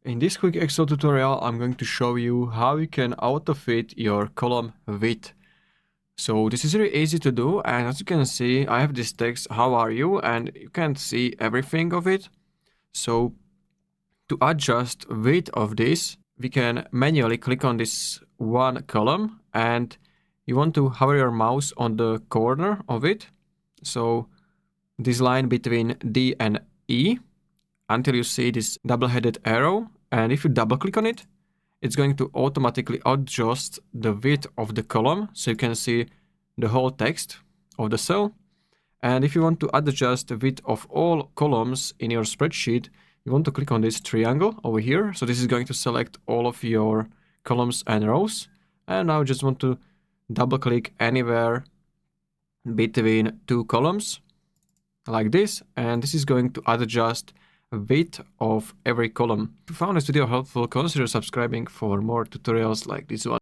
In this quick Excel tutorial, I'm going to show you how you can auto-fit your column width. So this is really easy to do, and as you can see, I have this text, how are you? And you can't see everything of it. So to adjust width of this, we can manually click on this one column, and you want to hover your mouse on the corner of it. So this line between D and E, until you see this double-headed arrow, and if you double click on it, it's going to automatically adjust the width of the column so you can see the whole text of the cell. And if you want to adjust the width of all columns in your spreadsheet, you want to click on this triangle over here. So this is going to select all of your columns and rows. And now I just want to double click anywhere between two columns like this, and this is going to adjust width of every column. If you found this video helpful, consider subscribing for more tutorials like this one.